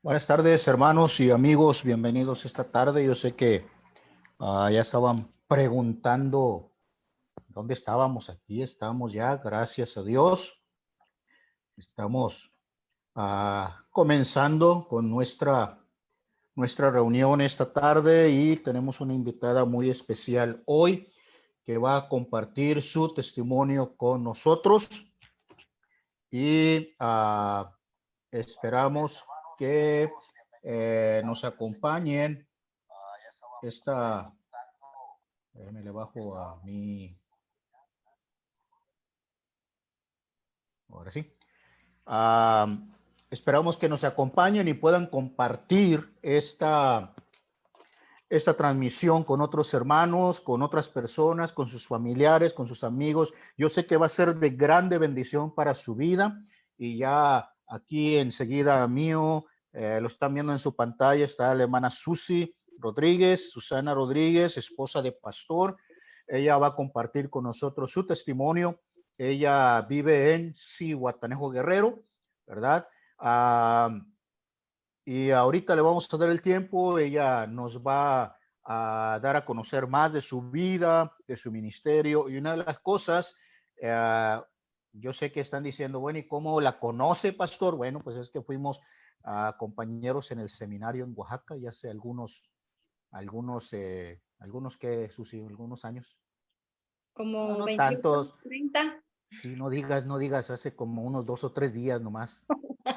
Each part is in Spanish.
Buenas tardes, hermanos y amigos, bienvenidos esta tarde. Yo sé que ya estaban preguntando dónde estábamos. Aquí estamos ya, gracias a Dios. Estamos comenzando con nuestra reunión esta tarde y tenemos una invitada muy especial hoy que va a compartir su testimonio con nosotros y esperamos que nos acompañen. Me le bajo a mi, ahora sí. Ah, Esperamos que nos acompañen y puedan compartir esta transmisión con otros hermanos, con otras personas, con sus familiares, con sus amigos. Yo sé que va a ser de grande bendición para su vida y ya aquí enseguida mío, lo están viendo en su pantalla, está la hermana Susi Rodríguez, Susana Rodríguez, esposa de pastor. Ella va a compartir con nosotros su testimonio. Ella vive en Zihuatanejo, Guerrero, ¿verdad? Y ahorita le vamos a dar el tiempo, ella nos va a dar a conocer más de su vida, de su ministerio. Y una de las cosas, yo sé que están diciendo, bueno, ¿y cómo la conoce, pastor? Bueno, pues es que fuimos compañeros en el seminario en Oaxaca y hace algunos años. No, Como no 28, tantos. 30. Sí, no digas, hace como unos 2 o 3 días nomás.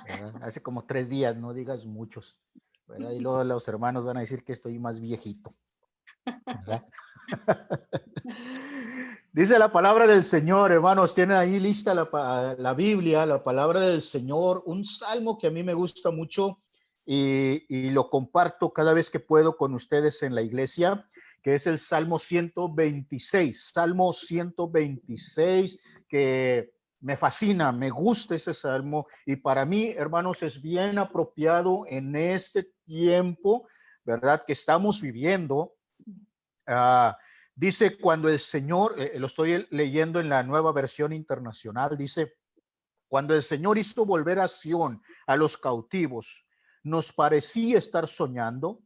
¿Verdad? Hace como 3 días, no digas muchos, ¿verdad? Y luego los hermanos van a decir que estoy más viejito, ¿verdad? Dice la palabra del Señor, hermanos, tienen ahí lista la Biblia, la palabra del Señor, un salmo que a mí me gusta mucho y lo comparto cada vez que puedo con ustedes en la iglesia, que es el Salmo 126, que me fascina, me gusta ese salmo y para mí, hermanos, es bien apropiado en este tiempo, ¿verdad? Que estamos viviendo. Dice, cuando el Señor, lo estoy leyendo en la Nueva Versión Internacional, dice, cuando el Señor hizo volver a Sión a los cautivos, nos parecía estar soñando,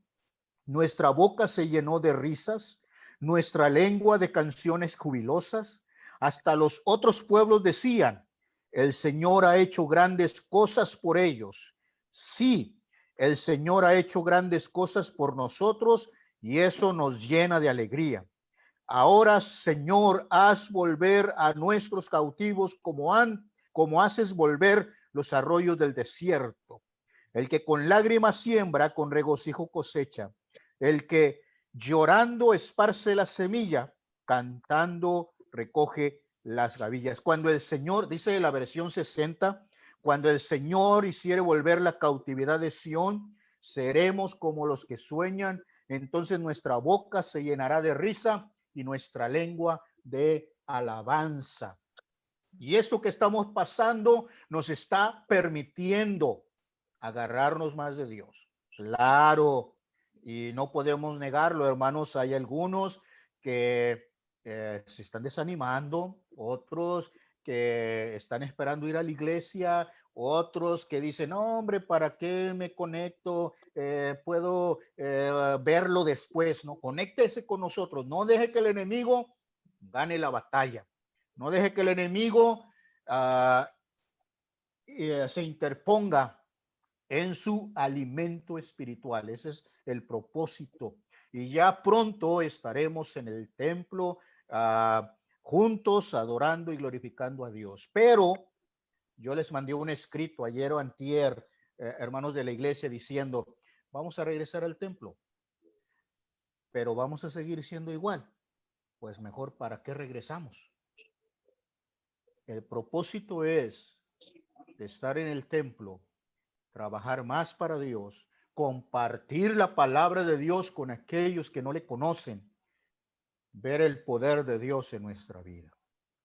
nuestra boca se llenó de risas, nuestra lengua de canciones jubilosas. Hasta los otros pueblos decían, el Señor ha hecho grandes cosas por ellos. Sí, el Señor ha hecho grandes cosas por nosotros y eso nos llena de alegría. Ahora, Señor, haz volver a nuestros cautivos como haces volver los arroyos del desierto. El que con lágrimas siembra, con regocijo cosecha. El que llorando esparce la semilla, cantando recoge las gavillas. Cuando el Señor, dice la versión 60, cuando el Señor hiciere volver la cautividad de Sión, seremos como los que sueñan. Entonces nuestra boca se llenará de risa y nuestra lengua de alabanza. Y esto que estamos pasando nos está permitiendo agarrarnos más de Dios. Claro, y no podemos negarlo, hermanos. Hay algunos que se están desanimando, otros que están esperando ir a la iglesia, otros que dicen, no, hombre, ¿para qué me conecto? Puedo verlo después, ¿no? Conéctese con nosotros, no deje que el enemigo gane la batalla, no deje que el enemigo se interponga en su alimento espiritual. Ese es el propósito. Y ya pronto estaremos en el templo juntos adorando y glorificando a Dios. Pero yo les mandé un escrito ayer o antier, hermanos de la iglesia, diciendo, vamos a regresar al templo, pero vamos a seguir siendo igual. Pues mejor, ¿para qué regresamos? El propósito es de estar en el templo, trabajar más para Dios, compartir la palabra de Dios con aquellos que no le conocen, ver el poder de Dios en nuestra vida.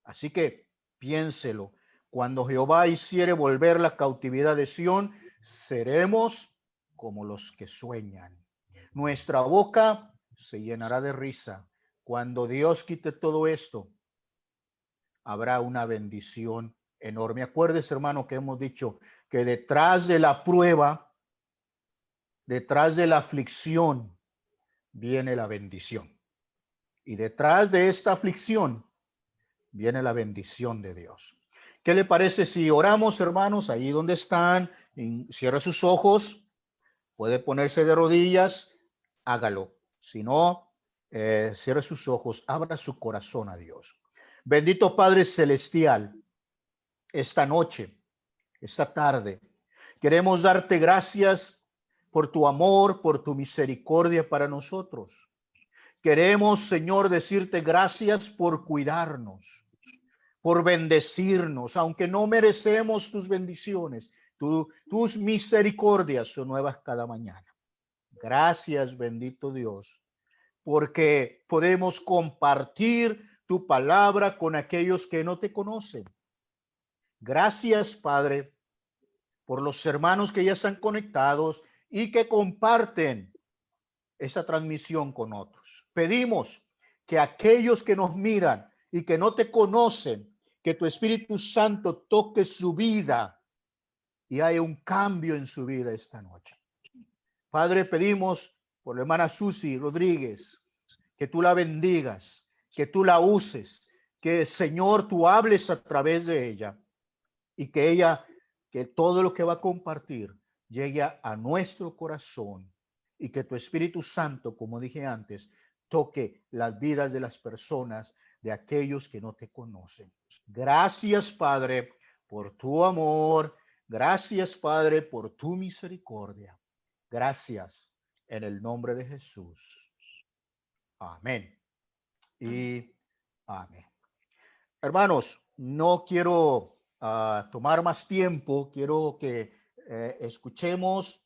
Así que piénselo, cuando Jehová hiciere volver la cautividad de Sión, seremos como los que sueñan. Nuestra boca se llenará de risa. Cuando Dios quite todo esto, habrá una bendición enorme. Acuérdese, hermano, que hemos dicho que detrás de la prueba detrás de la aflicción viene la bendición. Y detrás de esta aflicción viene la bendición de Dios. ¿Qué le parece si oramos, hermanos, ahí donde están? Cierre sus ojos, puede ponerse de rodillas, hágalo. Si no, cierre sus ojos, abra su corazón a Dios. Bendito Padre Celestial, esta noche, esta tarde, queremos darte gracias por tu amor, por tu misericordia para nosotros. Queremos, Señor, decirte gracias por cuidarnos, por bendecirnos, aunque no merecemos tus bendiciones. Tus misericordias son nuevas cada mañana. Gracias, bendito Dios, porque podemos compartir tu palabra con aquellos que no te conocen. Gracias, Padre, por los hermanos que ya están conectados y que comparten esa transmisión con otros. Pedimos que aquellos que nos miran y que no te conocen, que tu Espíritu Santo toque su vida y haya un cambio en su vida esta noche. Padre, pedimos por la hermana Susi Rodríguez, que tú la bendigas, que tú la uses, que Señor tú hables a través de ella y que todo lo que va a compartir llegue a nuestro corazón y que tu Espíritu Santo, como dije antes, toque las vidas de las personas, de aquellos que no te conocen. Gracias, Padre, por tu amor. Gracias, Padre, por tu misericordia. Gracias en el nombre de Jesús. Amén. Y amén. Hermanos, no quiero tomar más tiempo. Quiero que escuchemos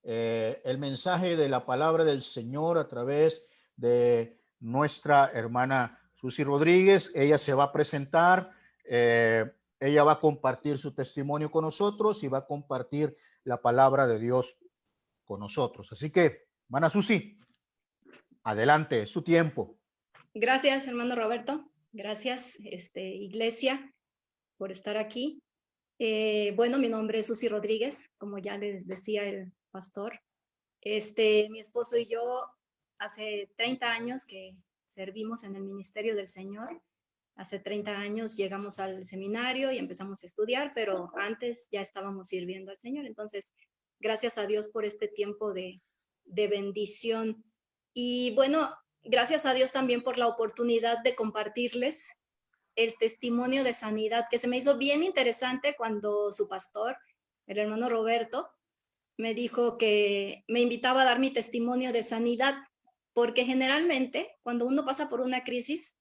el mensaje de la palabra del Señor a través de nuestra hermana Susi Rodríguez. Ella se va a presentar, ella va a compartir su testimonio con nosotros y va a compartir la palabra de Dios con nosotros. Así que, hermana Susi, adelante, es su tiempo. Gracias, hermano Roberto. Gracias, iglesia, por estar aquí. Bueno, mi nombre es Susi Rodríguez, como ya les decía el pastor. Mi esposo y yo hace 30 años que servimos en el ministerio del Señor. Hace 30 años llegamos al seminario y empezamos a estudiar, pero antes ya estábamos sirviendo al Señor. Entonces, gracias a Dios por este tiempo de bendición. Y bueno, gracias a Dios también por la oportunidad de compartirles el testimonio de sanidad, que se me hizo bien interesante cuando su pastor, el hermano Roberto, me dijo que me invitaba a dar mi testimonio de sanidad, porque generalmente cuando uno pasa por una crisis,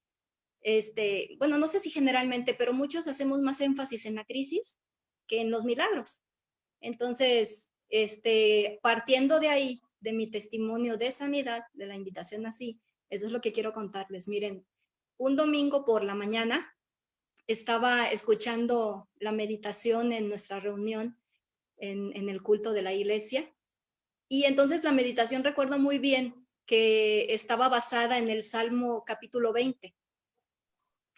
bueno, no sé si generalmente, pero muchos hacemos más énfasis en la crisis que en los milagros. Entonces, partiendo de ahí, de mi testimonio de sanidad, de la invitación así, eso es lo que quiero contarles. Miren, un domingo por la mañana estaba escuchando la meditación en nuestra reunión en el culto de la iglesia. Y entonces la meditación recuerdo muy bien que estaba basada en el Salmo capítulo 20,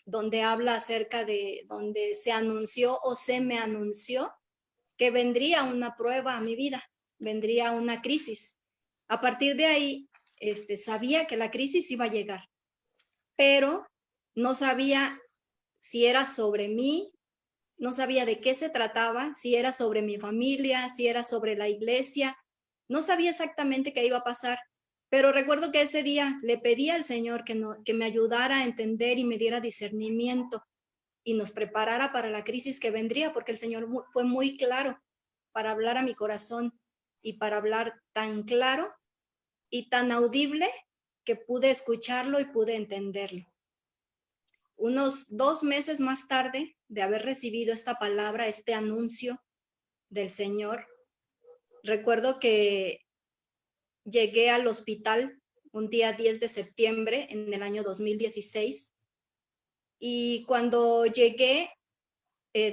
donde habla acerca de donde se anunció o se me anunció que vendría una prueba a mi vida, vendría una crisis. A partir de ahí, sabía que la crisis iba a llegar, pero no sabía si era sobre mí, no sabía de qué se trataba, si era sobre mi familia, si era sobre la iglesia, no sabía exactamente qué iba a pasar, pero recuerdo que ese día le pedí al Señor que me ayudara a entender y me diera discernimiento y nos preparara para la crisis que vendría, porque el Señor fue muy claro para hablar a mi corazón y para hablar tan claro y tan audible que pude escucharlo y pude entenderlo. Unos 2 meses más tarde de haber recibido esta palabra, este anuncio del Señor, recuerdo que llegué al hospital un día 10 de septiembre en el año 2016 y cuando llegué,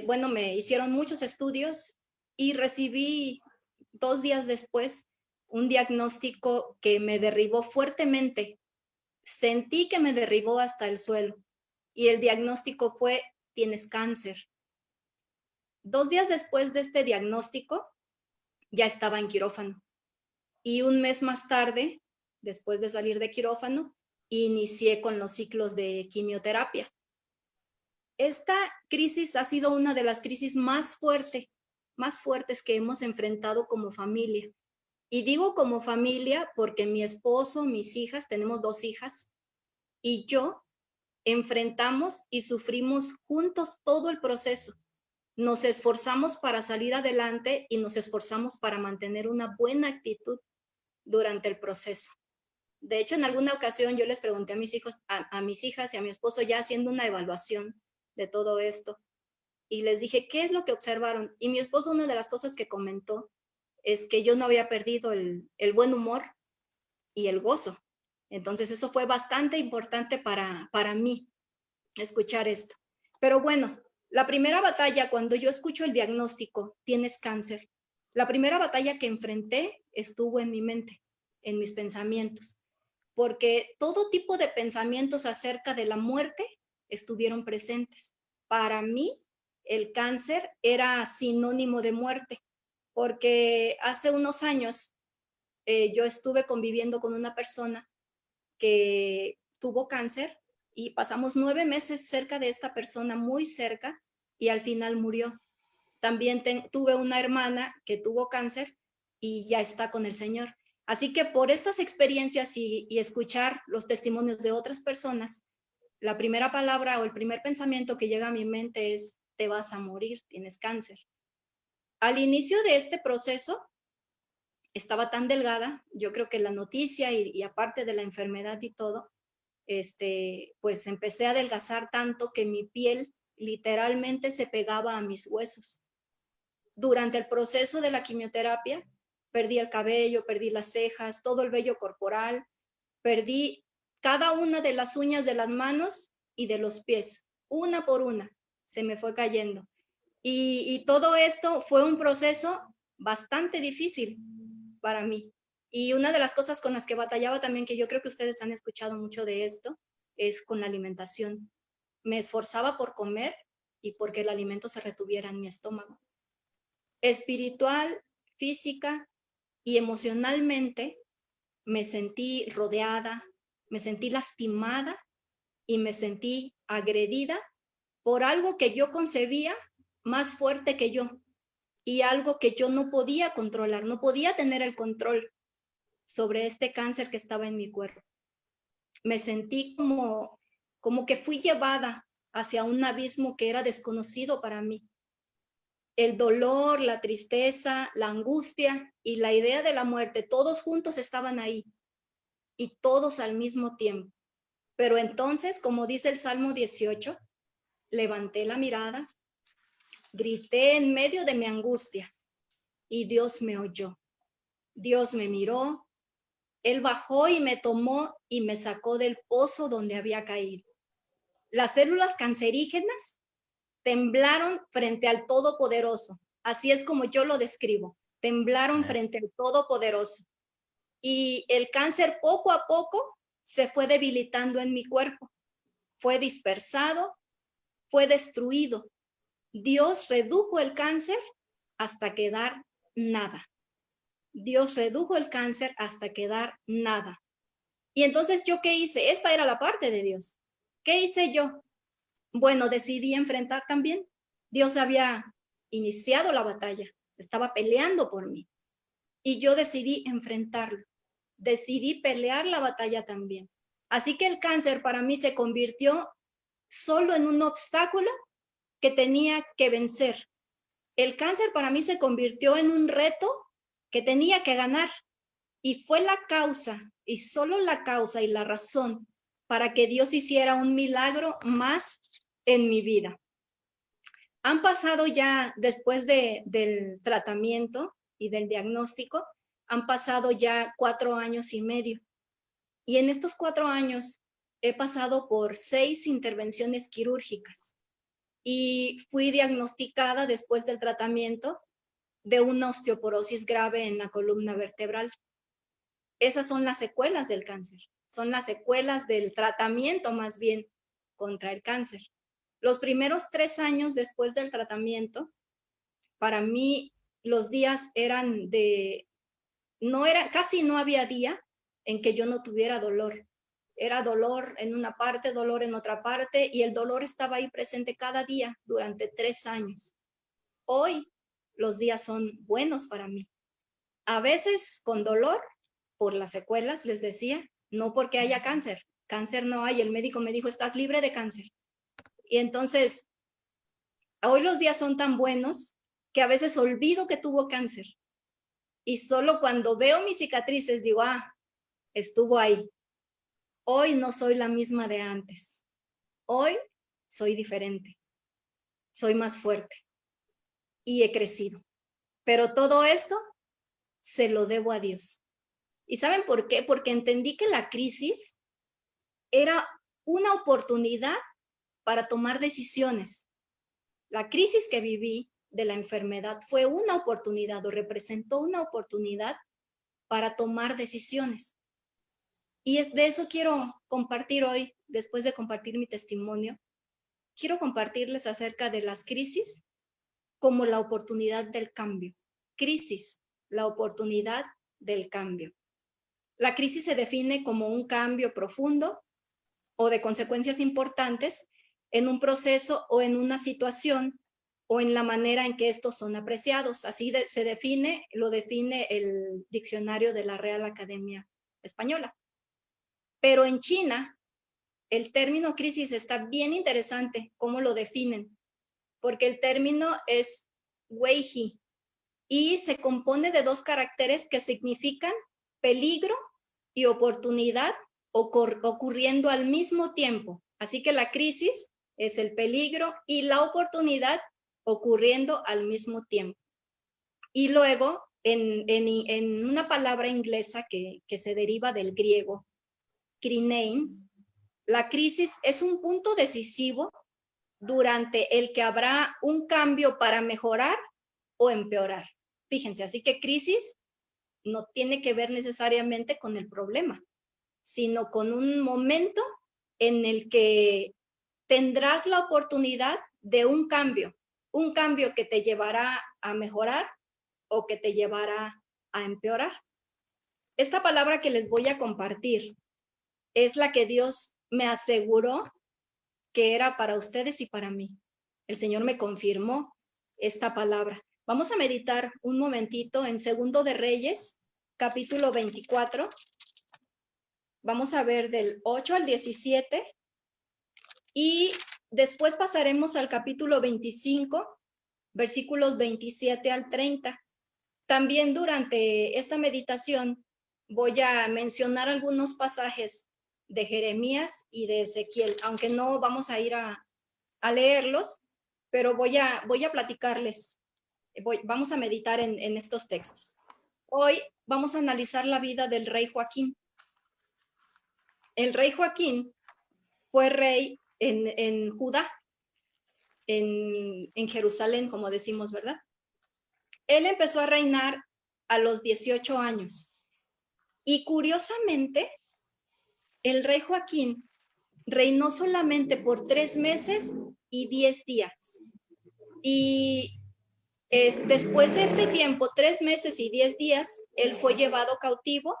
bueno, me hicieron muchos estudios y recibí 2 días después un diagnóstico que me derribó fuertemente. Sentí que me derribó hasta el suelo y el diagnóstico fue: tienes cáncer. 2 días después de este diagnóstico, ya estaba en quirófano. y un mes más tarde, después de salir de quirófano, inicié con los ciclos de quimioterapia. Esta crisis ha sido una de las crisis más fuertes que hemos enfrentado como familia. Y digo como familia porque mi esposo, mis hijas, tenemos 2 hijas, y yo enfrentamos y sufrimos juntos todo el proceso. Nos esforzamos para salir adelante y nos esforzamos para mantener una buena actitud durante el proceso. De hecho, en alguna ocasión yo les pregunté a mis hijos, a mis hijas y a mi esposo, ya haciendo una evaluación de todo esto, y les dije, ¿qué es lo que observaron? Y mi esposo, una de las cosas que comentó es que yo no había perdido el buen humor y el gozo. Entonces, eso fue bastante importante para mí, escuchar esto. Pero bueno, la primera batalla, cuando yo escucho el diagnóstico, tienes cáncer, la primera batalla que enfrenté estuvo en mi mente, en mis pensamientos, porque todo tipo de pensamientos acerca de la muerte estuvieron presentes. Para mí, el cáncer era sinónimo de muerte, porque hace unos años yo estuve conviviendo con una persona que tuvo cáncer y pasamos 9 meses cerca de esta persona, muy cerca, y al final murió. También tuve una hermana que tuvo cáncer y ya está con el Señor. Así que por estas experiencias y escuchar los testimonios de otras personas, la primera palabra o el primer pensamiento que llega a mi mente es, te vas a morir, tienes cáncer. Al inicio de este proceso, estaba tan delgada, yo creo que la noticia y aparte de la enfermedad y todo, pues empecé a adelgazar tanto que mi piel literalmente se pegaba a mis huesos. Durante el proceso de la quimioterapia, perdí el cabello, perdí las cejas, todo el vello corporal, perdí cada una de las uñas de las manos y de los pies, una por una, se me fue cayendo. Y todo esto fue un proceso bastante difícil para mí. Y una de las cosas con las que batallaba también, que yo creo que ustedes han escuchado mucho de esto, es con la alimentación. Me esforzaba por comer y porque el alimento se retuviera en mi estómago. Espiritual, física y emocionalmente me sentí rodeada, me sentí lastimada y me sentí agredida por algo que yo concebía más fuerte que yo y algo que yo no podía controlar, no podía tener el control sobre este cáncer que estaba en mi cuerpo. Me sentí como que fui llevada hacia un abismo que era desconocido para mí. El dolor, la tristeza, la angustia y la idea de la muerte, todos juntos estaban ahí y todos al mismo tiempo. Pero entonces, como dice el Salmo 18, levanté la mirada, grité en medio de mi angustia y Dios me oyó. Dios me miró, Él bajó y me tomó y me sacó del pozo donde había caído. Las células cancerígenas temblaron frente al Todopoderoso. Así es como yo lo describo. Temblaron frente al Todopoderoso. Y el cáncer poco a poco se fue debilitando en mi cuerpo. Fue dispersado, fue destruido. Dios redujo el cáncer hasta quedar nada. Dios redujo el cáncer hasta quedar nada. Y entonces, ¿yo qué hice? Esta era la parte de Dios. ¿Qué hice yo? Bueno, decidí enfrentar también. Dios había iniciado la batalla, estaba peleando por mí. Y yo decidí enfrentarlo. Decidí pelear la batalla también. Así que el cáncer para mí se convirtió solo en un obstáculo que tenía que vencer. El cáncer para mí se convirtió en un reto que tenía que ganar. Y fue la causa, y solo la causa y la razón para que Dios hiciera un milagro más en mi vida. Han pasado ya, después del tratamiento y del diagnóstico, han pasado ya 4 años y medio. Y en estos 4 años he pasado por 6 intervenciones quirúrgicas y fui diagnosticada después del tratamiento de una osteoporosis grave en la columna vertebral. Esas son las secuelas del cáncer, son las secuelas del tratamiento más bien contra el cáncer. Los primeros 3 años después del tratamiento, para mí los días eran de casi no había día en que yo no tuviera dolor. Era dolor en una parte, dolor en otra parte, y el dolor estaba ahí presente cada día durante 3 años. Hoy los días son buenos para mí. A veces con dolor por las secuelas, les decía, no porque haya cáncer. Cáncer no hay. El médico me dijo, estás libre de cáncer. Y entonces, hoy los días son tan buenos que a veces olvido que tuvo cáncer. Y solo cuando veo mis cicatrices digo, estuvo ahí. Hoy no soy la misma de antes. Hoy soy diferente. Soy más fuerte. Y he crecido. Pero todo esto se lo debo a Dios. ¿Y saben por qué? Porque entendí que la crisis era una oportunidad para tomar decisiones. La crisis que viví de la enfermedad fue una oportunidad o representó una oportunidad para tomar decisiones. Y de eso quiero compartir hoy, después de compartir mi testimonio. Quiero compartirles acerca de las crisis como la oportunidad del cambio. Crisis, la oportunidad del cambio. La crisis se define como un cambio profundo o de consecuencias importantes en un proceso o en una situación o en la manera en que estos son apreciados. Así lo define el diccionario de la Real Academia Española. Pero en China, el término crisis está bien interesante, cómo lo definen, porque el término es weiji y se compone de 2 caracteres que significan peligro y oportunidad ocurriendo al mismo tiempo. Así que la crisis es el peligro y la oportunidad ocurriendo al mismo tiempo. Y luego, en una palabra inglesa que se deriva del griego, krinein, la crisis es un punto decisivo durante el que habrá un cambio para mejorar o empeorar. Fíjense, así que crisis no tiene que ver necesariamente con el problema, sino con un momento en el que tendrás la oportunidad de un cambio que te llevará a mejorar o que te llevará a empeorar. Esta palabra que les voy a compartir es la que Dios me aseguró que era para ustedes y para mí. El Señor me confirmó esta palabra. Vamos a meditar un momentito en Segundo de Reyes, capítulo 24. Vamos a ver del 8 al 17 y después pasaremos al capítulo 25, versículos 27 al 30. También durante esta meditación voy a mencionar algunos pasajes de Jeremías y de Ezequiel, aunque no vamos a ir a leerlos, pero voy a platicarles, vamos a meditar en estos textos. Hoy vamos a analizar la vida del rey Joaquín. El rey Joaquín fue rey en Judá, en Jerusalén, como decimos, ¿verdad? Él empezó a reinar a los 18 años. Y curiosamente, el rey Joaquín reinó solamente por 3 meses y 10 días. Y después de este tiempo, 3 meses y 10 días, él fue llevado cautivo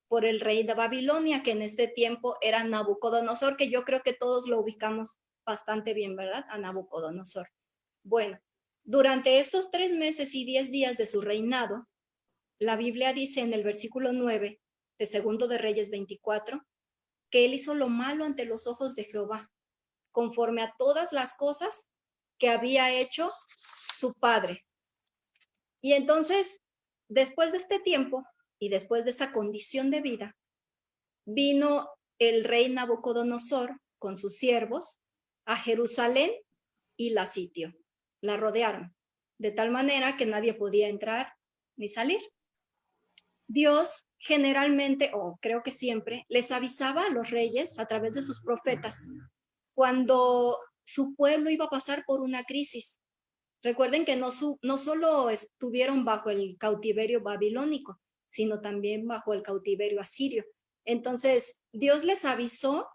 por el rey de Babilonia, que en este tiempo era Nabucodonosor, que yo creo que todos lo ubicamos bastante bien, ¿verdad? A Nabucodonosor. Bueno, durante estos 3 meses y 10 días de su reinado, la Biblia dice en el versículo 9 de Segundo de Reyes 24, que él hizo lo malo ante los ojos de Jehová, conforme a todas las cosas que había hecho su padre. Y entonces, después de este tiempo y después de esta condición de vida, vino el rey Nabucodonosor con sus siervos a Jerusalén y la sitió, la rodearon, de tal manera que nadie podía entrar ni salir. Dios generalmente, o creo que siempre, les avisaba a los reyes a través de sus profetas cuando su pueblo iba a pasar por una crisis. Recuerden que no solo estuvieron bajo el cautiverio babilónico, sino también bajo el cautiverio asirio. Entonces, Dios les avisó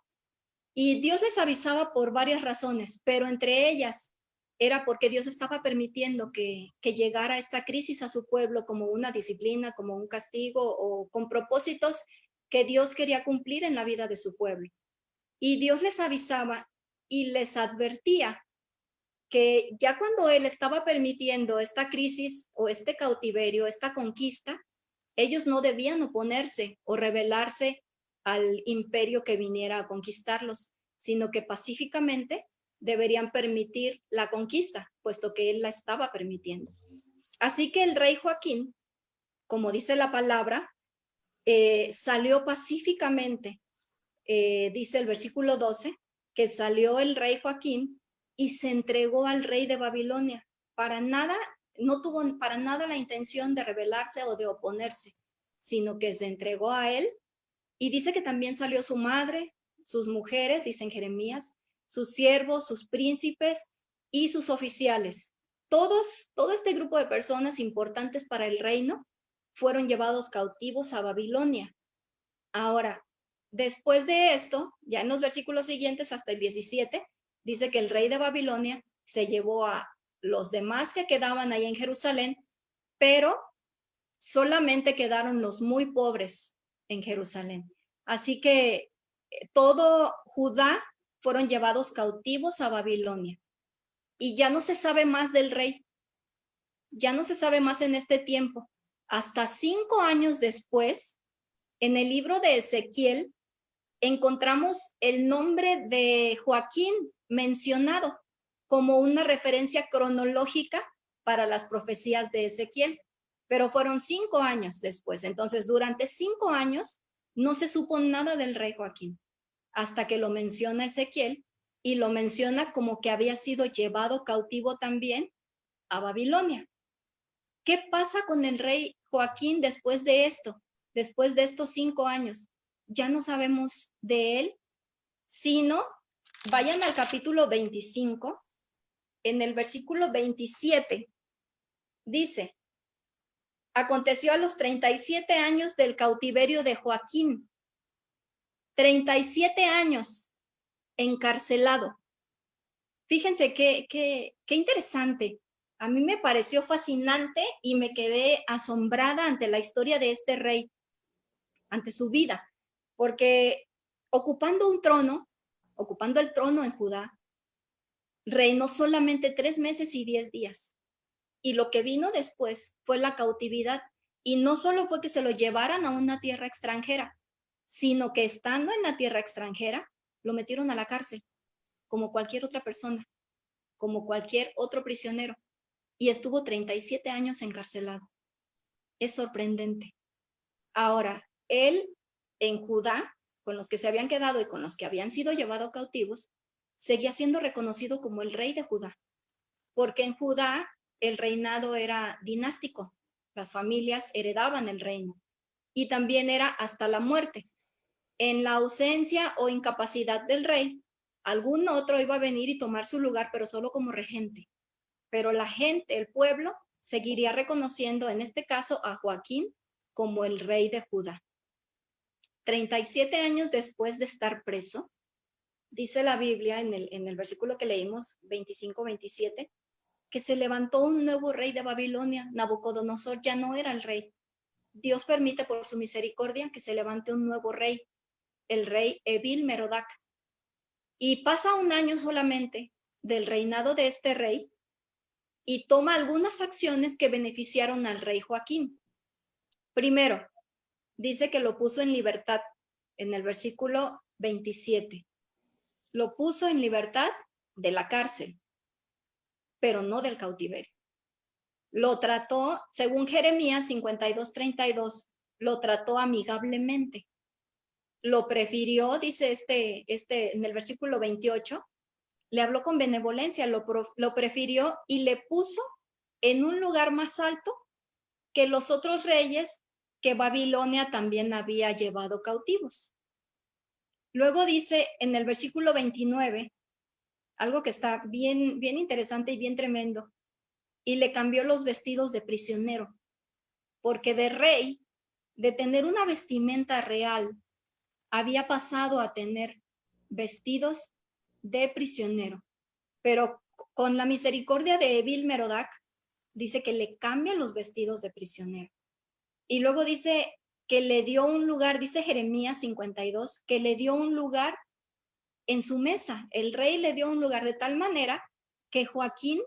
y Dios les avisaba por varias razones, pero entre ellas era porque Dios estaba permitiendo que llegara esta crisis a su pueblo como una disciplina, como un castigo o con propósitos que Dios quería cumplir en la vida de su pueblo. Y Dios les avisaba y les advertía que ya cuando Él estaba permitiendo esta crisis o este cautiverio, esta conquista, ellos no debían oponerse o rebelarse al imperio que viniera a conquistarlos, sino que pacíficamente deberían permitir la conquista, puesto que Él la estaba permitiendo. Así que el rey Joaquín, como dice la palabra, salió pacíficamente, dice el versículo 12, que salió el rey Joaquín y se entregó al rey de Babilonia. Para nada, no tuvo para nada la intención de rebelarse o de oponerse, sino que se entregó a él. Y dice que también salió su madre, sus mujeres, dicen Jeremías, sus siervos, sus príncipes y sus oficiales. Todo este grupo de personas importantes para el reino fueron llevados cautivos a Babilonia. Ahora, después de esto, ya en los versículos siguientes hasta el 17, dice que el rey de Babilonia se llevó a los demás que quedaban ahí en Jerusalén, pero solamente quedaron los muy pobres en Jerusalén. Así que todo Judá fueron llevados cautivos a Babilonia. Y ya no se sabe más del rey. Ya no se sabe más en este tiempo. Hasta 5 años después, en el libro de Ezequiel, encontramos el nombre de Joaquín mencionado como una referencia cronológica para las profecías de Ezequiel, pero fueron 5 años después. Entonces, durante 5 años no se supo nada del rey Joaquín, hasta que lo menciona Ezequiel y lo menciona como que había sido llevado cautivo también a Babilonia. ¿Qué pasa con el rey Joaquín después de esto? Después de estos 5 años, ya no sabemos de él, sino vayan al capítulo 25, en el versículo 27, dice, aconteció a los 37 años del cautiverio de Joaquín, 37 años encarcelado. Fíjense qué interesante. A mí me pareció fascinante y me quedé asombrada ante la historia de este rey, ante su vida, porque ocupando el trono en Judá, reinó solamente 3 meses y 10 días. Y lo que vino después fue la cautividad. Y no solo fue que se lo llevaran a una tierra extranjera, sino que estando en la tierra extranjera, lo metieron a la cárcel, como cualquier otra persona, como cualquier otro prisionero. Y estuvo 37 años encarcelado. Es sorprendente. Ahora, él en Judá, con los que se habían quedado y con los que habían sido llevados cautivos, seguía siendo reconocido como el rey de Judá, porque en Judá el reinado era dinástico, las familias heredaban el reino y también era hasta la muerte. En la ausencia o incapacidad del rey, algún otro iba a venir y tomar su lugar, pero solo como regente. Pero la gente, el pueblo, seguiría reconociendo en este caso a Joaquín como el rey de Judá. 37 años después de estar preso, dice la Biblia en el versículo que leímos, 25-27, que se levantó un nuevo rey de Babilonia. Nabucodonosor ya no era el rey. Dios permite por su misericordia que se levante un nuevo rey, el rey Evil Merodach. Y pasa 1 año solamente del reinado de este rey y toma algunas acciones que beneficiaron al rey Joaquín. Primero, dice que lo puso en libertad en el versículo 27. Lo puso en libertad de la cárcel, pero no del cautiverio. Lo trató, según Jeremías 52:32, lo trató amigablemente. Lo prefirió, dice en el versículo 28, le habló con benevolencia, lo prefirió y le puso en un lugar más alto que los otros reyes que Babilonia también había llevado cautivos. Luego dice en el versículo 29, algo que está bien, bien interesante y bien tremendo, y le cambió los vestidos de prisionero, porque de rey, de tener una vestimenta real, había pasado a tener vestidos de prisionero. Pero Con la misericordia de Evil-Merodach, dice que le cambian los vestidos de prisionero. Y luego dice que le dio un lugar, dice Jeremías 52, que le dio un lugar en su mesa. El rey le dio un lugar de tal manera que Joaquín,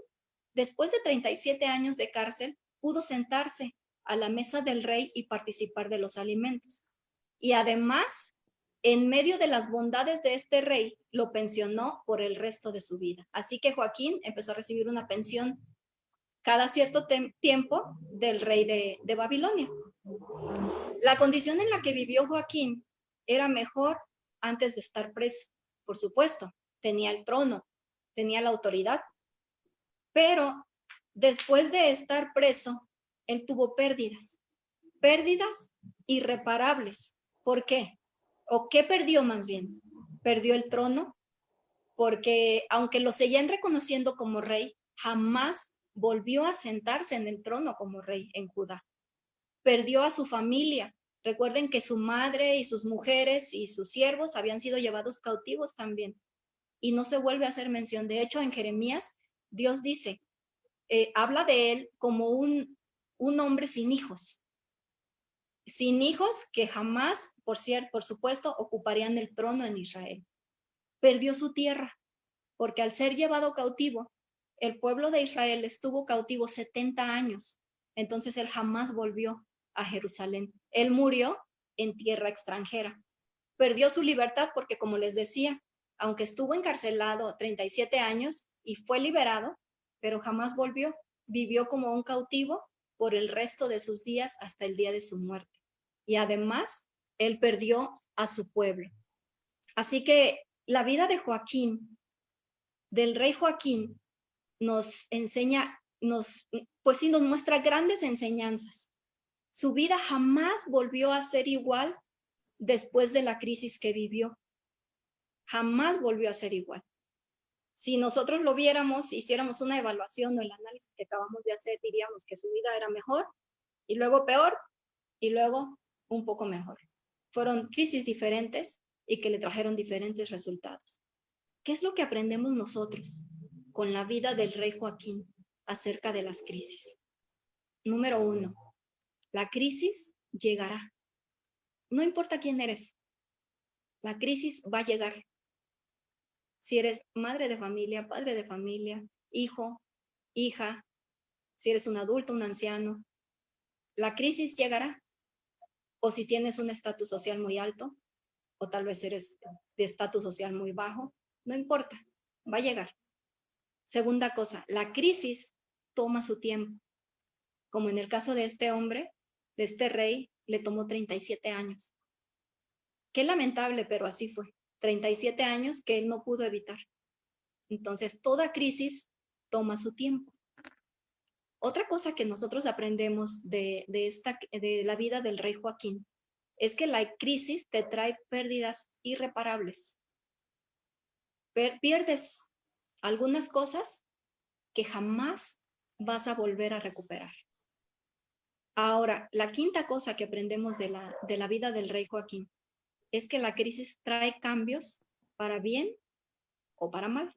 después de 37 años de cárcel, pudo sentarse a la mesa del rey y participar de los alimentos. Y además, en medio de las bondades de este rey, lo pensionó por el resto de su vida. Así que Joaquín empezó a recibir una pensión cada cierto tiempo del rey de Babilonia. La condición en la que vivió Joaquín era mejor antes de estar preso, por supuesto. Tenía el trono, tenía la autoridad, pero después de estar preso, él tuvo pérdidas irreparables. ¿Por qué? ¿O qué perdió más bien? Perdió el trono, porque aunque lo seguían reconociendo como rey, jamás volvió a sentarse en el trono como rey en Judá. Perdió a su familia. Recuerden que su madre y sus mujeres y sus siervos habían sido llevados cautivos también. Y no se vuelve a hacer mención. De hecho, en Jeremías, Dios dice, habla de él como un hombre sin hijos. Sin hijos que jamás, por supuesto, ocuparían el trono en Israel. Perdió su tierra, porque al ser llevado cautivo, el pueblo de Israel estuvo cautivo 70 años. Entonces él jamás volvió a Jerusalén. Él murió en tierra extranjera. Perdió su libertad porque, como les decía, aunque estuvo encarcelado 37 años y fue liberado, pero jamás volvió. Vivió como un cautivo por el resto de sus días hasta el día de su muerte. Y además, él perdió a su pueblo. Así que la vida de Joaquín, del rey Joaquín, nos enseña, pues sí, nos muestra grandes enseñanzas. Su vida jamás volvió a ser igual después de la crisis que vivió. Jamás volvió a ser igual. Si nosotros lo viéramos, hiciéramos una evaluación o el análisis que acabamos de hacer, diríamos que su vida era mejor y luego peor y luego un poco mejor. Fueron crisis diferentes y que le trajeron diferentes resultados. ¿Qué es lo que aprendemos nosotros con la vida del rey Joaquín acerca de las crisis? Número 1, la crisis llegará. No importa quién eres, la crisis va a llegar. Si eres madre de familia, padre de familia, hijo, hija, si eres un adulto, un anciano, la crisis llegará. O si tienes un estatus social muy alto, o tal vez eres de estatus social muy bajo, no importa, va a llegar. Segunda cosa, la crisis toma su tiempo. Como en el caso de este hombre, de este rey, le tomó 37 años. Qué lamentable, pero así fue. 37 años que él no pudo evitar. Entonces, toda crisis toma su tiempo. Otra cosa que nosotros aprendemos de la vida del rey Joaquín es que la crisis te trae pérdidas irreparables. Pierdes algunas cosas que jamás vas a volver a recuperar. Ahora, la quinta cosa que aprendemos de la vida del rey Joaquín es que la crisis trae cambios para bien o para mal.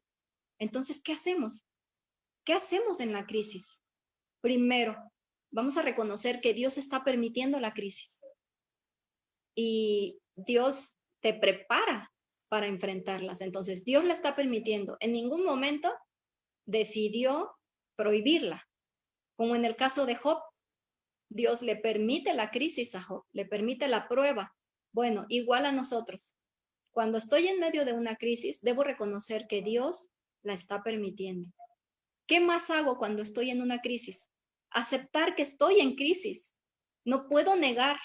Entonces, ¿qué hacemos? ¿Qué hacemos en la crisis? Primero, vamos a reconocer que Dios está permitiendo la crisis y Dios te prepara para enfrentarlas. Entonces, Dios la está permitiendo. En ningún momento decidió prohibirla. Como en el caso de Job, Dios le permite la crisis a Job, le permite la prueba. Bueno, igual a nosotros. Cuando estoy en medio de una crisis, debo reconocer que Dios la está permitiendo. ¿Qué más hago cuando estoy en una crisis? Aceptar que estoy en crisis. No puedo negar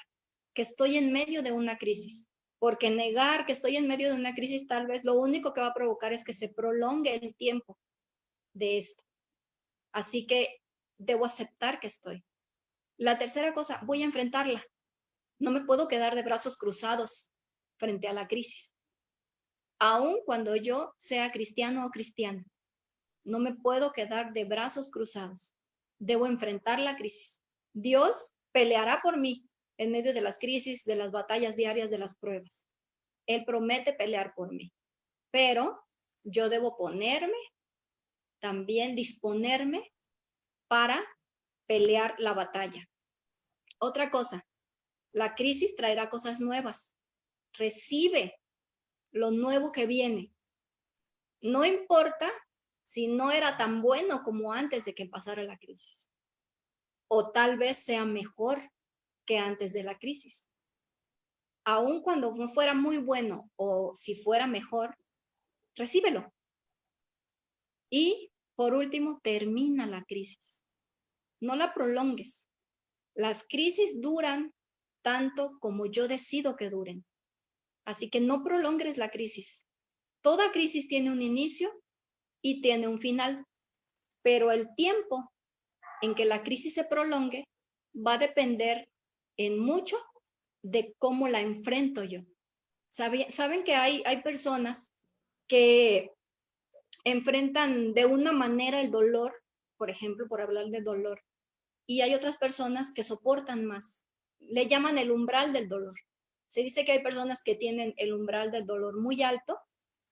que estoy en medio de una crisis, porque negar que estoy en medio de una crisis tal vez lo único que va a provocar es que se prolongue el tiempo de esto. Así que debo aceptar que estoy. La tercera cosa, voy a enfrentarla. No me puedo quedar de brazos cruzados frente a la crisis. Aun cuando yo sea cristiano o cristiana, no me puedo quedar de brazos cruzados. Debo enfrentar la crisis. Dios peleará por mí en medio de las crisis, de las batallas diarias, de las pruebas. Él promete pelear por mí. Pero yo debo ponerme también disponerme para pelear la batalla. Otra cosa, la crisis traerá cosas nuevas. Recibe lo nuevo que viene. No importa si no era tan bueno como antes de que pasara la crisis. O tal vez sea mejor que antes de la crisis. Aun cuando no fuera muy bueno o si fuera mejor, recíbelo. Y por último, termina la crisis. No la prolongues. Las crisis duran tanto como yo decido que duren. Así que no prolongues la crisis. Toda crisis tiene un inicio y tiene un final, pero el tiempo en que la crisis se prolongue va a depender en mucho de cómo la enfrento yo. Saben que hay personas que enfrentan de una manera el dolor, por ejemplo, por hablar de dolor, y hay otras personas que soportan más. Le llaman el umbral del dolor. Se dice que hay personas que tienen el umbral del dolor muy alto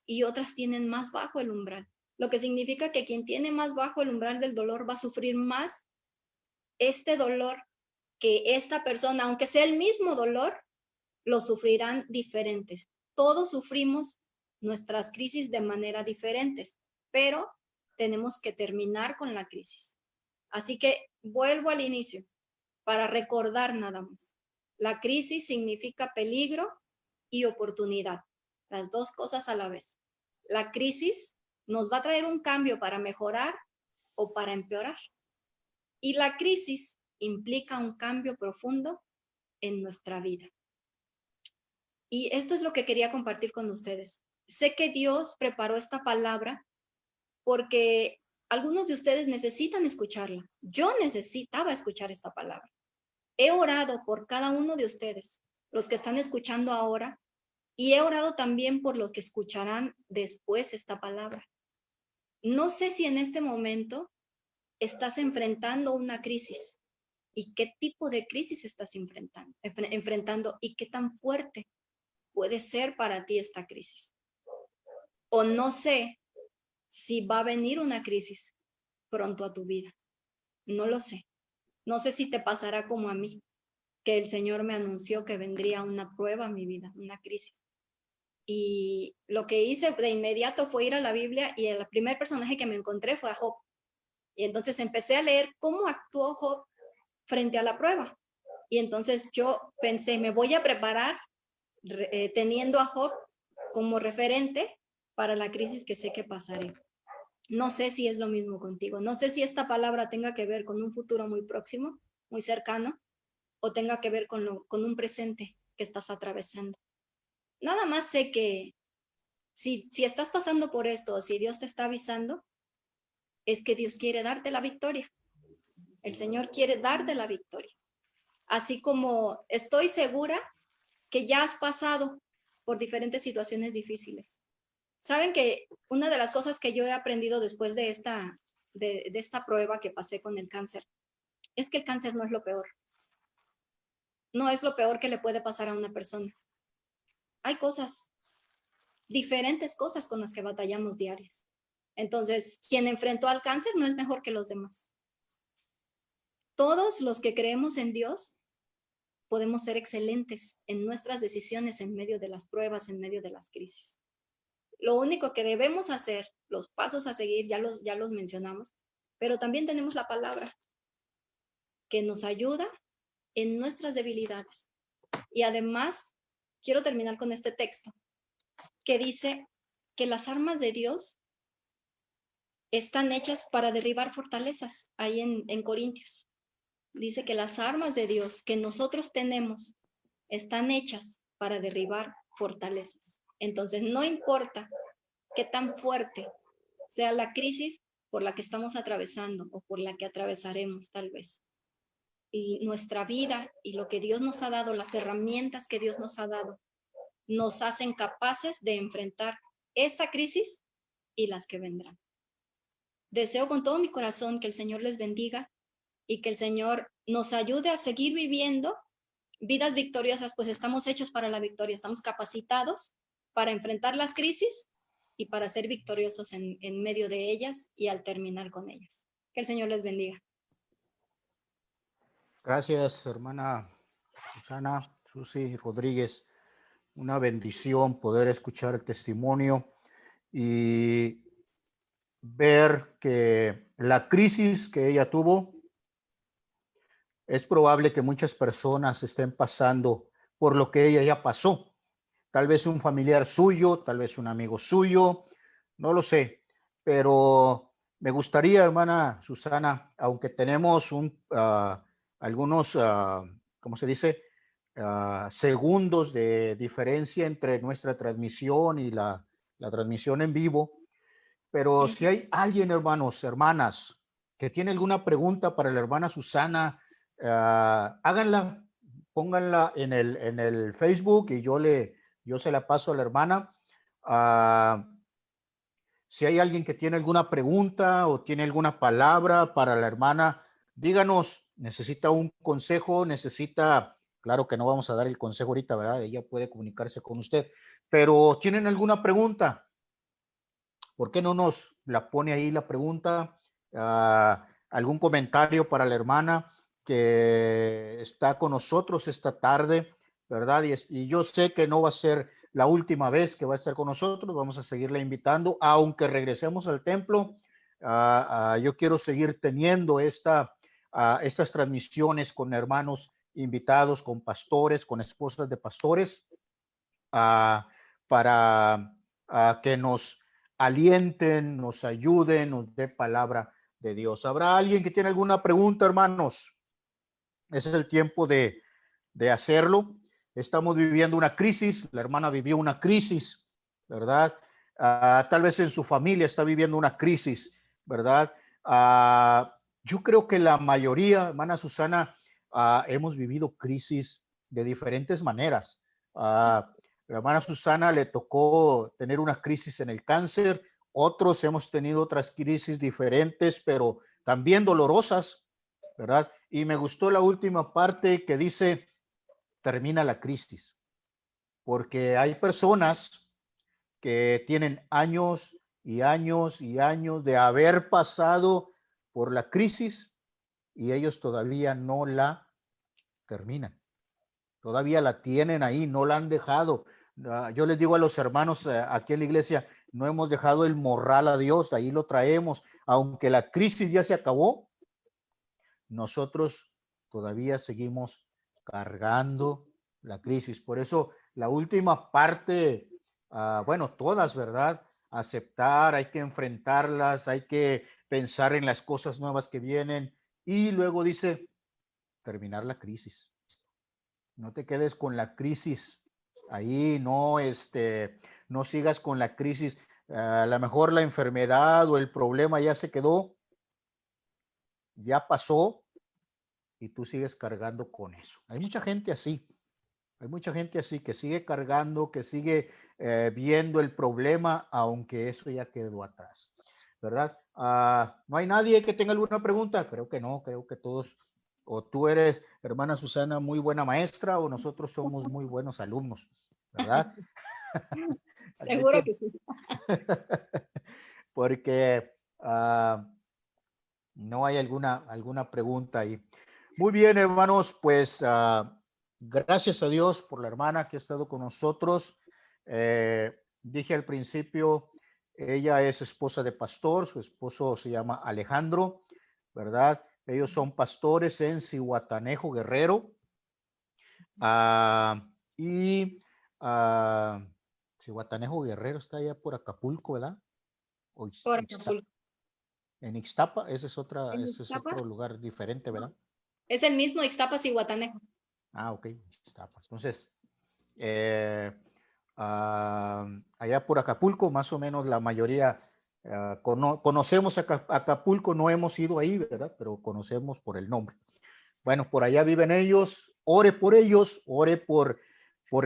y otras tienen más bajo el umbral, lo que significa que quien tiene más bajo el umbral del dolor va a sufrir más este dolor que esta persona, aunque sea el mismo dolor, lo sufrirán diferentes. Todos sufrimos nuestras crisis de manera diferentes, pero tenemos que terminar con la crisis. Así que vuelvo al inicio para recordar nada más. La crisis significa peligro y oportunidad, las dos cosas a la vez. La crisis nos va a traer un cambio para mejorar o para empeorar. Y la crisis implica un cambio profundo en nuestra vida. Y esto es lo que quería compartir con ustedes. Sé que Dios preparó esta palabra porque algunos de ustedes necesitan escucharla. Yo necesitaba escuchar esta palabra. He orado por cada uno de ustedes, los que están escuchando ahora, y he orado también por los que escucharán después esta palabra. No sé si en este momento estás enfrentando una crisis y qué tipo de crisis estás enfrentando y qué tan fuerte puede ser para ti esta crisis. O no sé si va a venir una crisis pronto a tu vida. No lo sé. No sé si te pasará como a mí, que el Señor me anunció que vendría una prueba a mi vida, una crisis. Y lo que hice de inmediato fue ir a la Biblia y el primer personaje que me encontré fue a Job. Y entonces empecé a leer cómo actuó Job frente a la prueba. Y entonces yo pensé, me voy a preparar teniendo a Job como referente para la crisis que sé que pasaré. No sé si es lo mismo contigo. No sé si esta palabra tenga que ver con un futuro muy próximo, muy cercano, o tenga que ver con un presente que estás atravesando. Nada más sé que si estás pasando por esto, o si Dios te está avisando, es que Dios quiere darte la victoria. El Señor quiere darte la victoria. Así como estoy segura que ya has pasado por diferentes situaciones difíciles. Saben que una de las cosas que yo he aprendido después de esta prueba que pasé con el cáncer es que el cáncer no es lo peor. No es lo peor que le puede pasar a una persona. Hay cosas, diferentes cosas con las que batallamos diarias. Entonces, quien enfrentó al cáncer no es mejor que los demás. Todos los que creemos en Dios podemos ser excelentes en nuestras decisiones en medio de las pruebas, en medio de las crisis. Lo único que debemos hacer, los pasos a seguir, ya los mencionamos, pero también tenemos la palabra que nos ayuda en nuestras debilidades. Y además, quiero terminar con este texto que dice que las armas de Dios están hechas para derribar fortalezas, ahí en Corintios. Dice que las armas de Dios que nosotros tenemos están hechas para derribar fortalezas. Entonces, no importa qué tan fuerte sea la crisis por la que estamos atravesando o por la que atravesaremos tal vez. Y nuestra vida y lo que Dios nos ha dado, las herramientas que Dios nos ha dado, nos hacen capaces de enfrentar esta crisis y las que vendrán. Deseo con todo mi corazón que el Señor les bendiga y que el Señor nos ayude a seguir viviendo vidas victoriosas, pues estamos hechos para la victoria, estamos capacitados para enfrentar las crisis y para ser victoriosos en medio de ellas y al terminar con ellas. Que el Señor les bendiga. Gracias, hermana Susana, Susi Rodríguez. Una bendición poder escuchar el testimonio y ver que la crisis que ella tuvo, es probable que muchas personas estén pasando por lo que ella ya pasó. Tal vez un familiar suyo, tal vez un amigo suyo, no lo sé, pero me gustaría, hermana Susana, aunque tenemos algunos, ¿cómo se dice? Segundos de diferencia entre nuestra transmisión y la transmisión en vivo, pero si hay alguien, hermanos, hermanas, que tiene alguna pregunta para la hermana Susana, háganla, pónganla en el Facebook y yo se la paso a la hermana. Si hay alguien que tiene alguna pregunta o tiene alguna palabra para la hermana, díganos, necesita un consejo, necesita, claro que no vamos a dar el consejo ahorita, ¿verdad? Ella puede comunicarse con usted, pero ¿tienen alguna pregunta? ¿Por qué no nos la pone ahí la pregunta? ¿Algún comentario para la hermana que está con nosotros esta tarde, verdad? Y yo sé que no va a ser la última vez que va a estar con nosotros, vamos a seguirla invitando, aunque regresemos al templo. Yo quiero seguir teniendo estas transmisiones con hermanos invitados, con pastores, con esposas de pastores, para que nos alienten, nos ayuden, nos dé palabra de Dios. ¿Habrá alguien que tiene alguna pregunta, hermanos? Ese es el tiempo de hacerlo. Estamos viviendo una crisis, la hermana vivió una crisis, ¿verdad? Tal vez en su familia está viviendo una crisis, ¿verdad? Yo creo que la mayoría, hermana Susana, hemos vivido crisis de diferentes maneras. La hermana Susana le tocó tener una crisis en el cáncer, otros hemos tenido otras crisis diferentes, pero también dolorosas, ¿verdad? Y me gustó la última parte que dice, termina la crisis, porque hay personas que tienen años y años y años de haber pasado por la crisis y ellos todavía no la terminan. Todavía la tienen ahí, no la han dejado. Yo les digo a los hermanos aquí en la iglesia, no hemos dejado el morral a Dios, ahí lo traemos. Aunque la crisis ya se acabó, nosotros todavía seguimos cargando la crisis. Por eso la última parte, bueno, todas, ¿verdad? Aceptar, hay que enfrentarlas, hay que pensar en las cosas nuevas que vienen y luego dice, terminar la crisis. No te quedes con la crisis ahí, no sigas con la crisis. A lo mejor la enfermedad o el problema ya se quedó, ya pasó, y tú sigues cargando con eso. Hay mucha gente así que sigue cargando, que sigue viendo el problema, aunque eso ya quedó atrás, ¿verdad? ¿No hay nadie que tenga alguna pregunta? Creo que no, creo que todos, o tú eres, hermana Susana, muy buena maestra, o nosotros somos muy buenos alumnos, ¿verdad? Así Seguro que, que sí. porque no hay alguna pregunta ahí. Muy bien, hermanos, pues gracias a Dios por la hermana que ha estado con nosotros. Dije al principio, ella es esposa de pastor, su esposo se llama Alejandro, ¿verdad? Ellos son pastores en Zihuatanejo, Guerrero. Y Zihuatanejo, Guerrero está allá por Acapulco, ¿verdad? O Por Acapulco. en Ixtapa, ese ¿En es Ixtapa? otro lugar diferente, ¿verdad? Es el mismo Ixtapas y Guatanejo. Ok, Ixtapa. Entonces, allá por Acapulco, más o menos la mayoría conocemos Acapulco, no hemos ido ahí, ¿verdad? Pero conocemos por el nombre. Bueno, por allá viven ellos, ore por ellos, ore por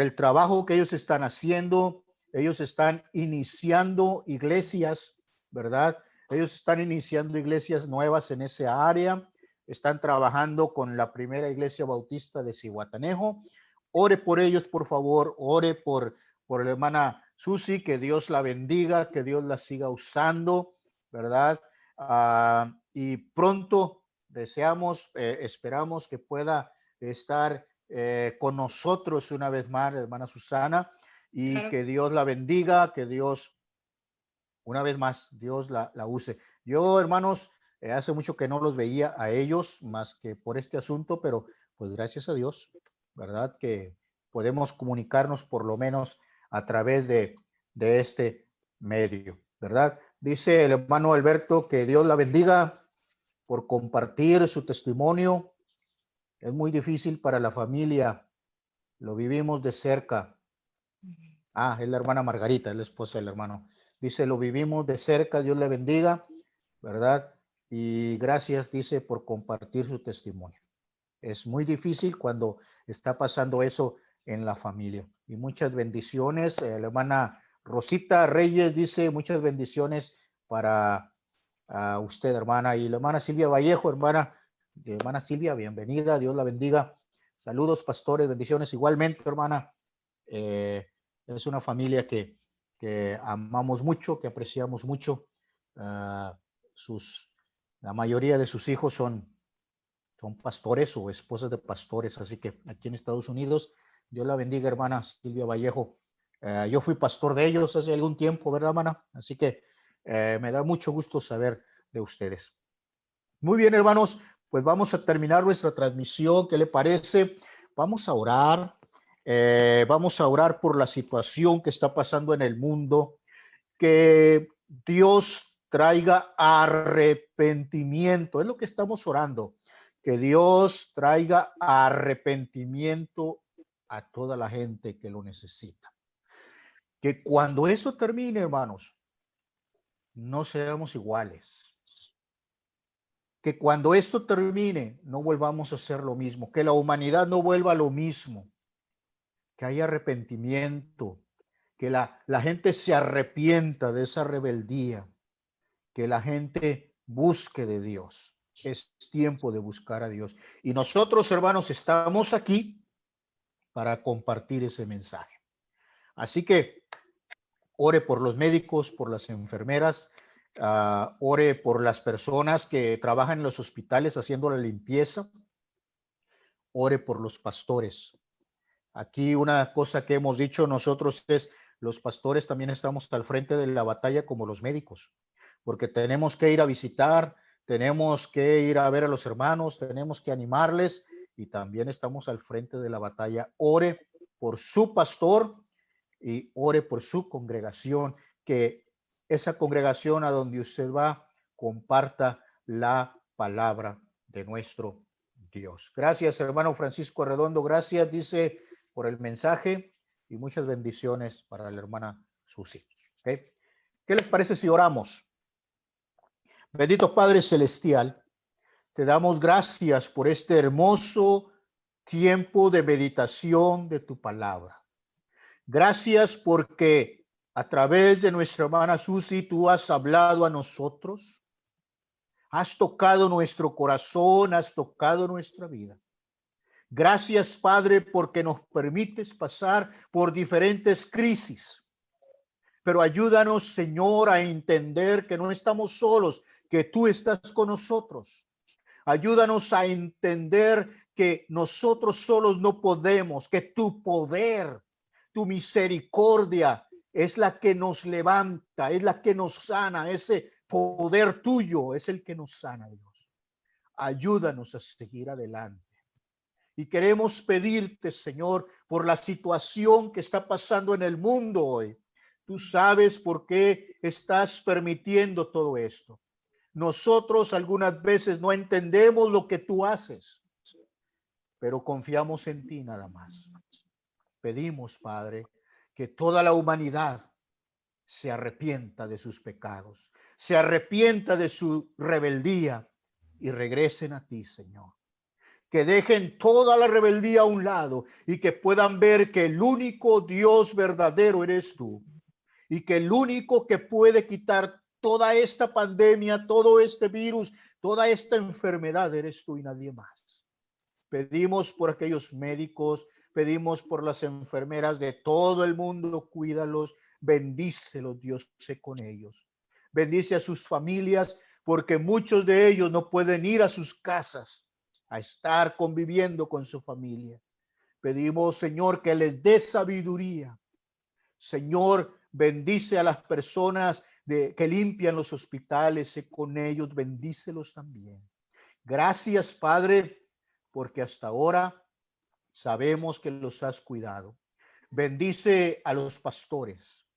el trabajo que ellos están haciendo. Ellos están iniciando iglesias, ¿verdad? Ellos están iniciando iglesias nuevas en esa área. Están trabajando con la primera iglesia bautista de Zihuatanejo. Ore por ellos, por favor. Ore por la hermana Susi, que Dios la bendiga, que Dios la siga usando, ¿verdad? Y pronto deseamos, esperamos que pueda estar con nosotros una vez más, hermana Susana, y Claro. que Dios la bendiga, que Dios, una vez más, Dios la use. Yo, hermanos, hace mucho que no los veía a ellos más que por este asunto, pero pues gracias a Dios, ¿verdad? Que podemos comunicarnos por lo menos a través de este medio, ¿verdad? Dice el hermano Alberto que Dios la bendiga por compartir su testimonio. Es muy difícil para la familia, lo vivimos de cerca. Es la hermana Margarita, es la esposa del hermano. Dice, lo vivimos de cerca, Dios le bendiga, ¿verdad? Y gracias, dice, por compartir su testimonio. Es muy difícil cuando está pasando eso en la familia. Y muchas bendiciones. La hermana Rosita Reyes dice, muchas bendiciones para usted, hermana. Y la hermana Silvia Vallejo, hermana Silvia, bienvenida, Dios la bendiga. Saludos, pastores, bendiciones igualmente, hermana. Es una familia que amamos mucho, que apreciamos mucho. La mayoría de sus hijos son pastores o esposas de pastores, así que aquí en Estados Unidos, Dios la bendiga, hermana Silvia Vallejo. Yo fui pastor de ellos hace algún tiempo, ¿verdad, hermana? Así que me da mucho gusto saber de ustedes. Muy bien, hermanos, pues vamos a terminar nuestra transmisión. ¿Qué le parece? Vamos a orar. Vamos a orar por la situación que está pasando en el mundo. Que Dios traiga arrepentimiento. Es lo que estamos orando. Que Dios traiga arrepentimiento a toda la gente que lo necesita. Que cuando eso termine, hermanos, no seamos iguales. Que cuando esto termine, no volvamos a hacer lo mismo. Que la humanidad no vuelva a lo mismo. Que haya arrepentimiento. Que la gente se arrepienta de esa rebeldía. Que la gente busque de Dios. Es tiempo de buscar a Dios. Y nosotros, hermanos, estamos aquí para compartir ese mensaje. Así que ore por los médicos, por las enfermeras, ore por las personas que trabajan en los hospitales haciendo la limpieza, ore por los pastores. Aquí una cosa que hemos dicho nosotros es, los pastores también estamos al frente de la batalla como los médicos, porque tenemos que ir a visitar, tenemos que ir a ver a los hermanos, tenemos que animarles y también estamos al frente de la batalla. Ore por su pastor y ore por su congregación, que esa congregación a donde usted va comparta la palabra de nuestro Dios. Gracias, hermano Francisco Redondo. Gracias, dice, por el mensaje y muchas bendiciones para la hermana Susi. ¿Okay? ¿Qué les parece si oramos? Bendito Padre Celestial, te damos gracias por este hermoso tiempo de meditación de tu palabra. Gracias porque a través de nuestra hermana Susi tú has hablado a nosotros, has tocado nuestro corazón, has tocado nuestra vida. Gracias, Padre, porque nos permites pasar por diferentes crisis. Pero ayúdanos, Señor, a entender que no estamos solos, que tú estás con nosotros. Ayúdanos a entender que nosotros solos no podemos, que tu poder, tu misericordia es la que nos levanta, es la que nos sana. Ese poder tuyo es el que nos sana, Dios. Ayúdanos a seguir adelante. Y queremos pedirte, Señor, por la situación que está pasando en el mundo hoy. Tú sabes por qué estás permitiendo todo esto. Nosotros algunas veces no entendemos lo que tú haces, pero confiamos en ti nada más. Pedimos, Padre, que toda la humanidad se arrepienta de sus pecados, se arrepienta de su rebeldía y regresen a ti, Señor. Que dejen toda la rebeldía a un lado y que puedan ver que el único Dios verdadero eres tú y que el único que puede quitar toda esta pandemia, todo este virus, toda esta enfermedad eres tú y nadie más. Pedimos por aquellos médicos, pedimos por las enfermeras de todo el mundo, cuídalos, Bendícelos, Dios, sé con ellos. Bendice a sus familias, porque muchos de ellos no pueden ir a sus casas a estar conviviendo con su familia. Pedimos, Señor, que les dé sabiduría. Señor, bendice a las personas que limpian los hospitales, sé con ellos, bendícelos también. Gracias, Padre, porque hasta ahora sabemos que los has cuidado. Bendice a los pastores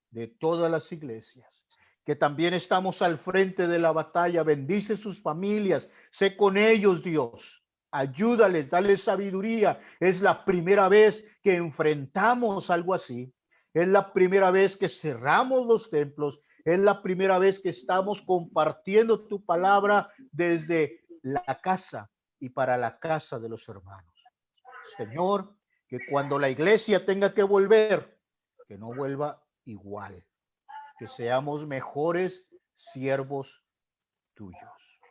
de todas las iglesias, que también estamos al frente de la batalla. Bendice sus familias, sé con ellos, Dios. Ayúdales, dale sabiduría. Es la primera vez que enfrentamos algo así. Es la primera vez que cerramos los templos. Es la primera vez que estamos compartiendo tu palabra desde la casa y para la casa de los hermanos. Señor, que cuando la iglesia tenga que volver, que no vuelva igual, que seamos mejores siervos tuyos.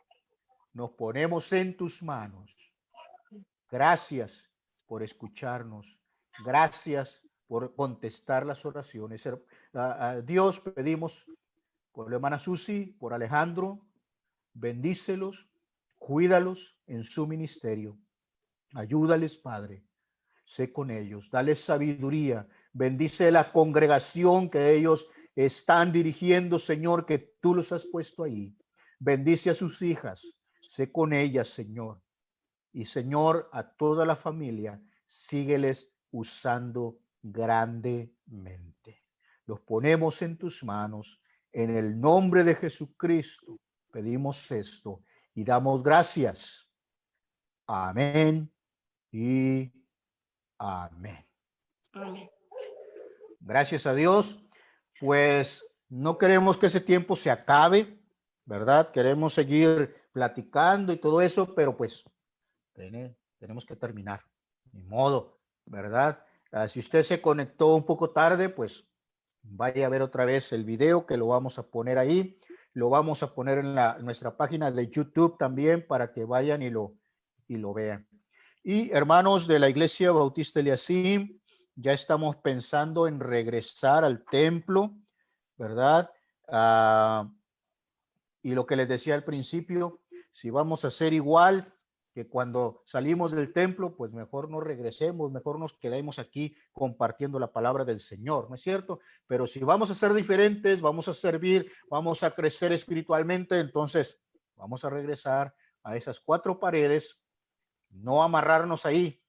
Nos ponemos en tus manos. Gracias por escucharnos. Gracias por contestar las oraciones. A Dios pedimos por la hermana Susi, por Alejandro. Bendícelos, cuídalos en su ministerio. Ayúdales, Padre. Sé con ellos, dale sabiduría, bendice la congregación que ellos están dirigiendo, Señor, que tú los has puesto ahí. Bendice a sus hijas, sé con ellas, Señor. Y Señor, a toda la familia, sígueles usando grandemente. Los ponemos en tus manos, en el nombre de Jesucristo. Pedimos esto y damos gracias. Amén y amén. Amén. Gracias a Dios. Pues no queremos que ese tiempo se acabe, ¿verdad? Queremos seguir platicando y todo eso, pero pues tenemos que terminar. Ni modo, ¿verdad? Si usted se conectó un poco tarde, pues vaya a ver otra vez el video que lo vamos a poner ahí. Lo vamos a poner en nuestra página de YouTube también para que vayan y lo vean. Y hermanos de la Iglesia Bautista Eliasim, ya estamos pensando en regresar al templo, ¿verdad? Y lo que les decía al principio, si vamos a hacer igual que cuando salimos del templo, pues mejor no regresemos, mejor nos quedemos aquí compartiendo la palabra del Señor, ¿no es cierto? Pero si vamos a ser diferentes, vamos a servir, vamos a crecer espiritualmente, entonces vamos a regresar a esas cuatro paredes, no amarrarnos ahí,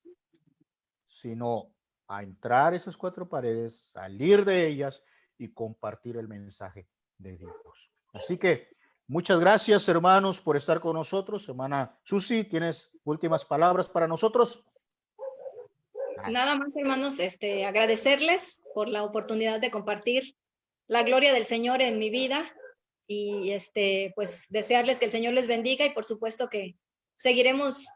sino a entrar esas cuatro paredes, salir de ellas y compartir el mensaje de Dios. Así que muchas gracias, hermanos, por estar con nosotros. Hermana Susi, ¿tienes últimas palabras para nosotros? Nada más, hermanos, agradecerles por la oportunidad de compartir la gloria del Señor en mi vida y pues desearles que el Señor les bendiga y por supuesto que seguiremos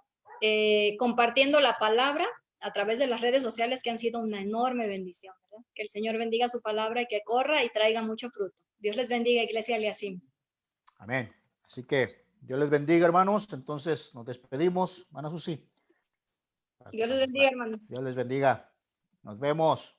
compartiendo la palabra a través de las redes sociales que han sido una enorme bendición, ¿verdad? Que el Señor bendiga su palabra y que corra y traiga mucho fruto. Dios les bendiga, Iglesia Eliasim. Amén. Así que Dios les bendiga, hermanos. Entonces nos despedimos. Hermana Susi. Dios les bendiga, hermanos. Dios les bendiga. Nos vemos.